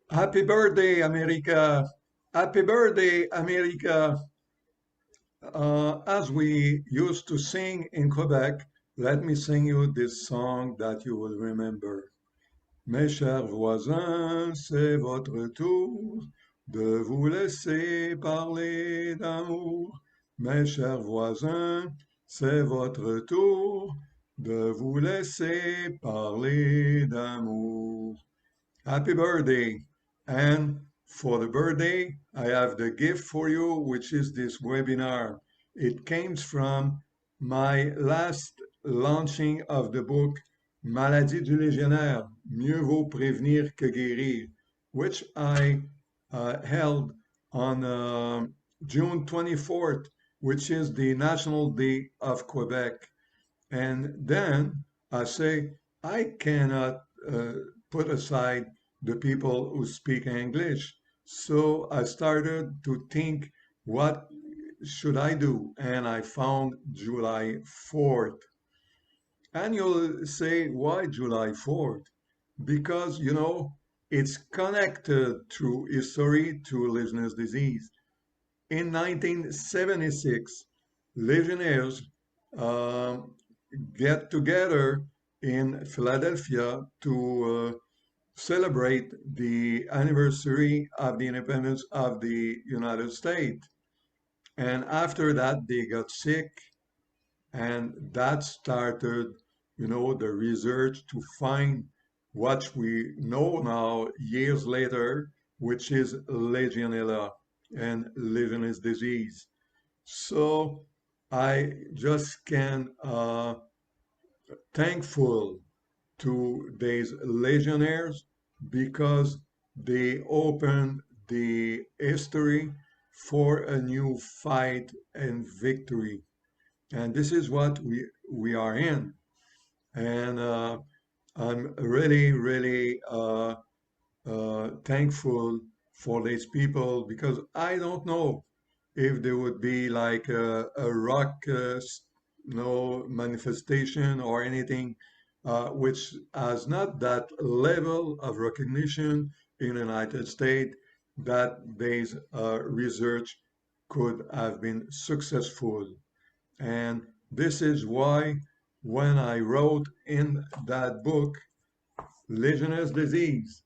Happy birthday, America! Happy birthday, America! As we used to sing in Quebec, let me sing you this song that you will remember. Mes chers voisins, c'est votre tour de vous laisser parler d'amour. Mes chers voisins, c'est votre tour de vous laisser parler d'amour. Happy birthday! And for the birthday, I have the gift for you, which is this webinar. It came from my last launching of the book Maladie du Légionnaire, Mieux vaut prévenir que guérir, which I held on June 24th, which is the National Day of Quebec. And then I say, I cannot put aside the people who speak English. So I started to think, what should I do? And I found July 4th. And you'll say, why July 4th? Because, it's connected through history to Legionnaires disease. In 1976, Legionnaires um, get together in Philadelphia to celebrate the anniversary of the independence of the United States. And after that, they got sick, and that started, the research to find what we know now years later, which is Legionella and Legionnaires disease. So I just can thankful to these legionnaires because they opened the history for a new fight and victory. And this is what we are in. And I'm really, really thankful for these people because I don't know if there would be like a rock, no manifestation or anything which has not that level of recognition in the United States that this research could have been successful. And this is why when I wrote in that book, Legionnaires' Disease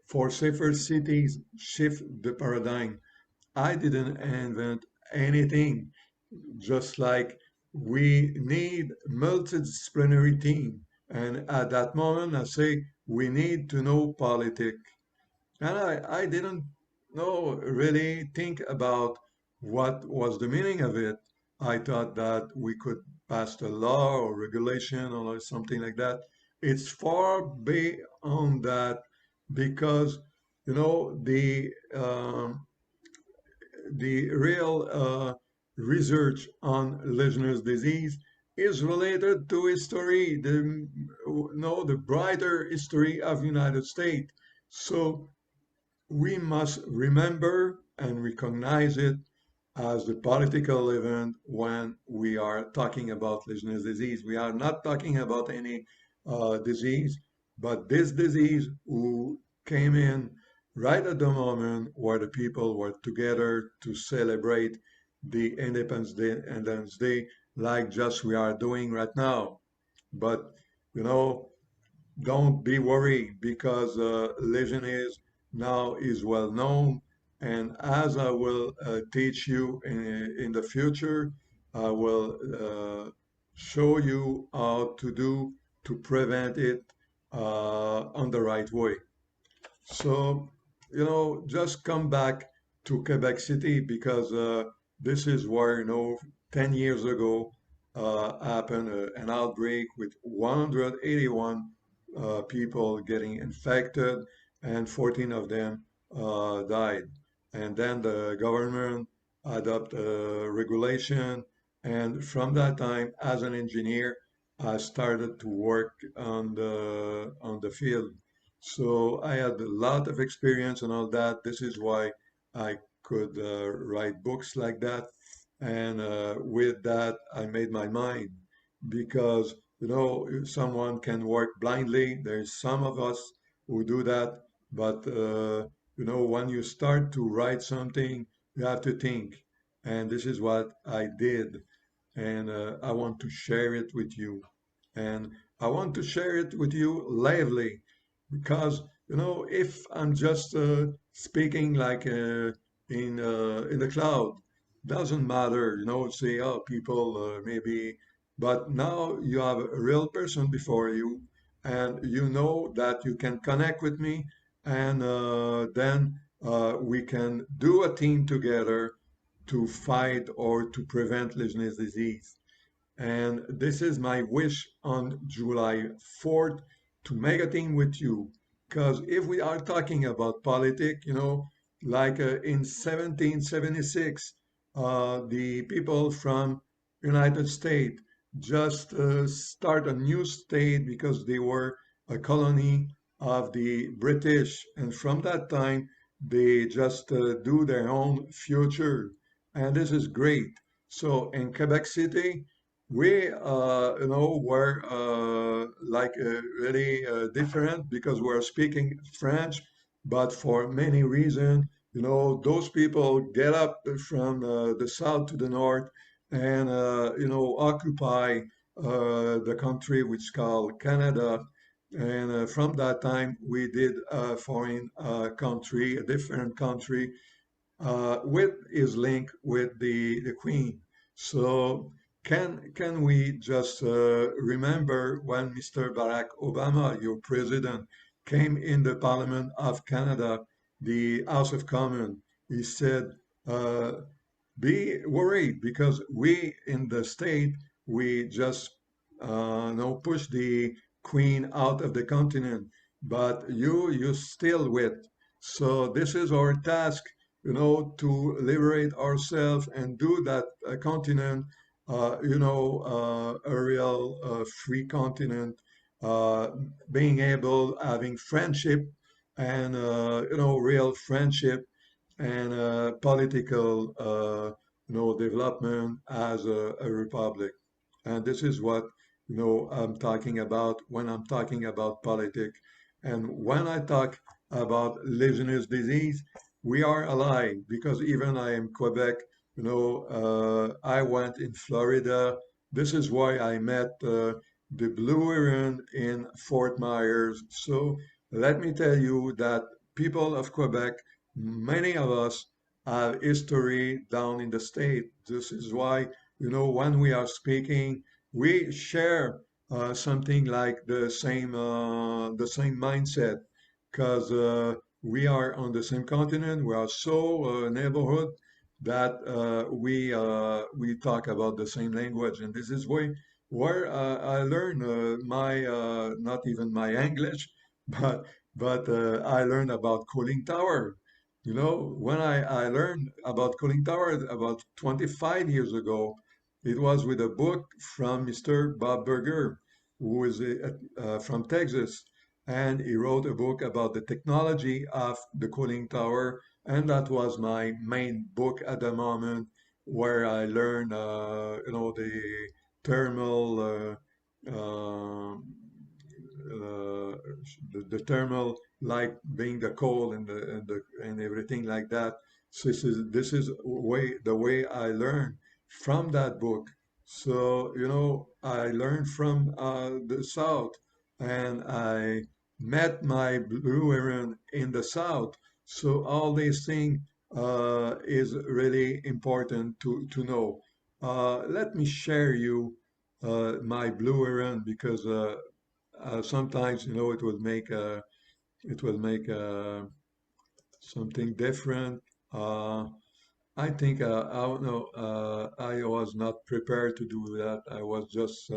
for Safer Cities, Shift the Paradigm, I didn't invent anything. Just like we need multidisciplinary team. And at that moment, I say we need to know politics. And I didn't know really think about what was the meaning of it. I thought that we could pass a law or regulation or something like that. It's far beyond that because the real research on Legionnaires' disease is related to history, the brighter history of United States. So we must remember and recognize it as the political event when we are talking about Legionnaires' disease. We are not talking about any disease, but this disease who came in right at the moment where the people were together to celebrate the Independence Day, like just we are doing right now. But you know, don't be worried because Legionnaires now is well known. And as I will teach you in the future, I will show you how to do to prevent it on the right way. So, just come back to Quebec City because this is where, 10 years ago happened an outbreak with 181 people getting infected and 14 of them died. And then the government adopted a regulation. And from that time, as an engineer, I started to work on the field. So I had a lot of experience and all that. This is why I could write books like that. And with that, I made my mind because, someone can work blindly. There's some of us who do that, but when you start to write something, you have to think. And this is what I did. And I want to share it with you. And I want to share it with you lively because, if I'm just speaking like in the cloud, doesn't matter, say, oh, people maybe, but now you have a real person before you, and you know that you can connect with me, and then we can do a team together to fight or to prevent Legionnaires disease. And this is my wish on July 4th to make a team with you. Because if we are talking about politics, like in 1776, the people from United States just start a new state because they were a colony of the British. And from that time, they just do their own future. And this is great. So in Quebec City, we, were like really different because we're speaking French, but for many reasons, those people get up from the south to the north and, occupy the country which is called Canada. And from that time, we did a foreign country, a different country, with his link with the Queen. So can we just remember when Mr. Barack Obama, your president, came in the Parliament of Canada, the House of Commons? He said, uh, be worried because we in the state we just no push the queen out of the continent, but you still with. So this is our task, to liberate ourselves and do that continent, a real free continent, uh, being able having friendship and real friendship and political development as a republic. And this is what I'm talking about when I'm talking about politics. And when I talk about Legionnaires disease, we are allied because even I am Quebec, I went in Florida. This is why I met the Blue Heron in Fort Myers. So let me tell you that people of Quebec, many of us have history down in the state. This is why, when we are speaking, we share something like the same mindset, because we are on the same continent. We are so neighborhood that we talk about the same language, and this is where I learn my not even my English, but I learned about cooling tower. When I learned about cooling tower about 25 years ago, it was with a book from Mr. Bob Berger, who is from Texas, and he wrote a book about the technology of the cooling tower, and that was my main book at the moment, where I learned, the thermal. The thermal like being the coal and everything like that. So this is the way I learned from that book. So I learned from the south, and I met my blue heron in the south. So all these things is really important to know. Let me share you my blue heron because sometimes it will make something different. I think I don't know. I was not prepared to do that. I was just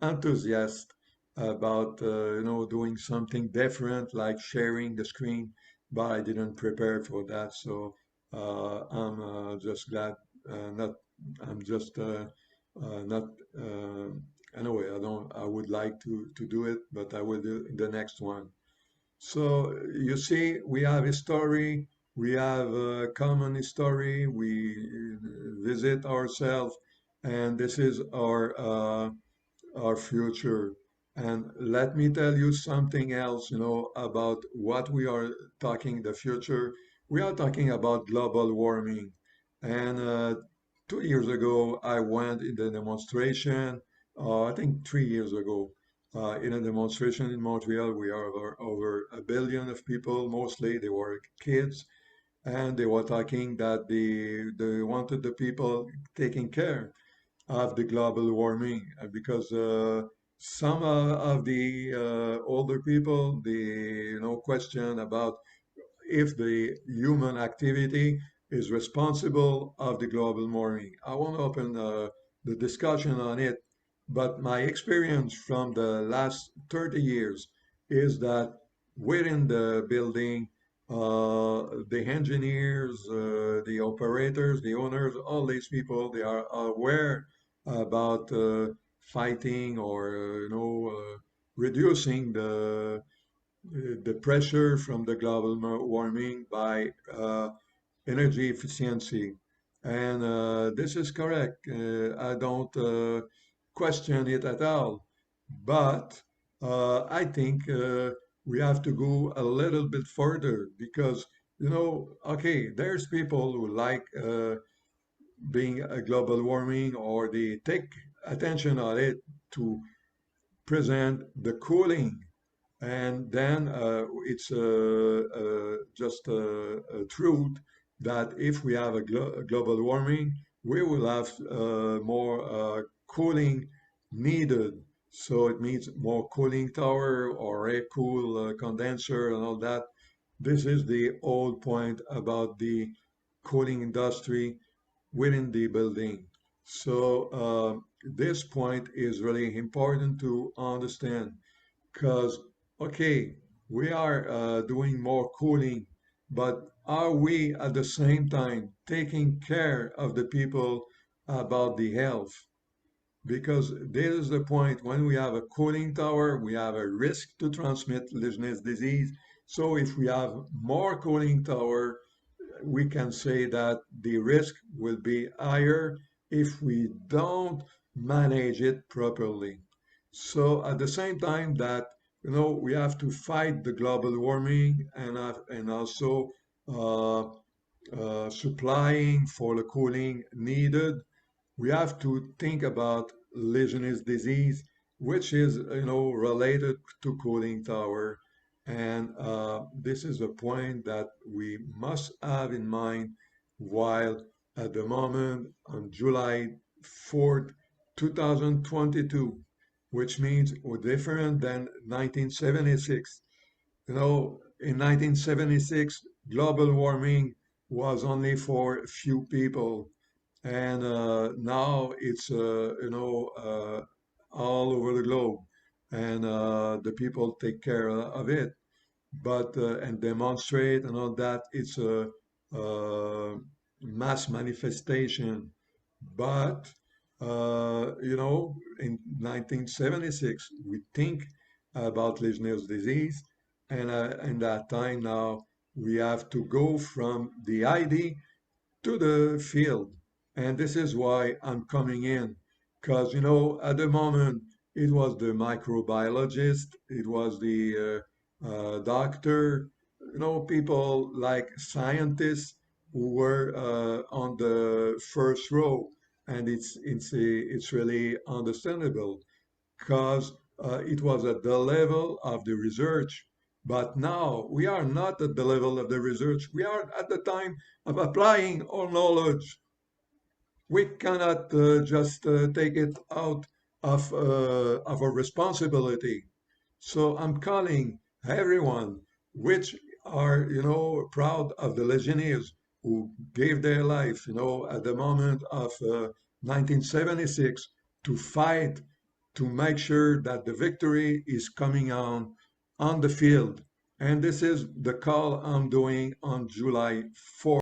enthusiastic about doing something different, like sharing the screen, but I didn't prepare for that. So I'm just glad. Not. I'm just not. Anyway, I don't. I would like to do it, but I will do the next one. So you see, we have a story, we have a common story, we visit ourselves, and this is our future. And let me tell you something else, about what we are talking the future. We are talking about global warming. And 2 years ago, I went in the demonstration, I think 3 years ago, in a demonstration in Montreal. We are over a billion of people, mostly they were kids, and they were talking that they wanted the people taking care of the global warming because some of the older people they question about if the human activity is responsible of the global warming. I won't open the discussion on it, but my experience from the last 30 years is that within the building, the engineers, the operators, the owners, all these people, they are aware about fighting or reducing the pressure from the global warming by energy efficiency. And this is correct. I don't question it at all. But I think we have to go a little bit further because, okay, there's people who like being a global warming or they take attention on it to present the cooling, and then it's just a truth that if we have a global warming, we will have more cooling needed. So it means more cooling tower or air cool condenser and all that. This is the old point about the cooling industry within the building. So this point is really important to understand because, okay, we are doing more cooling, but are we at the same time taking care of the people about the health? Because this is the point when we have a cooling tower, we have a risk to transmit Legionnaires disease. So if we have more cooling tower, we can say that the risk will be higher if we don't manage it properly. So at the same time that we have to fight the global warming and also uh, supplying for the cooling needed, we have to think about Legionnaires disease, which is related to cooling tower, and this is a point that we must have in mind while at the moment on July 4th, 2022, which means we're different than 1976. In 1976, global warming was only for a few people, and now it's all over the globe, and the people take care of it, but and demonstrate and all that. It's a, mass manifestation, but in 1976 we think about Legionnaires' disease, and in that time now we have to go from the ID to the field. And this is why I'm coming in. Because, at the moment, it was the microbiologist, it was the doctor, people like scientists who were on the first row. And it's really understandable because it was at the level of the research. But now we are not at the level of the research. We are at the time of applying our knowledge. We cannot just take it out of our responsibility. So I'm calling everyone which are, proud of the Legionnaires who gave their life, at the moment of 1976 to fight to make sure that the victory is coming on the field. And this is the call I'm doing on July 4th.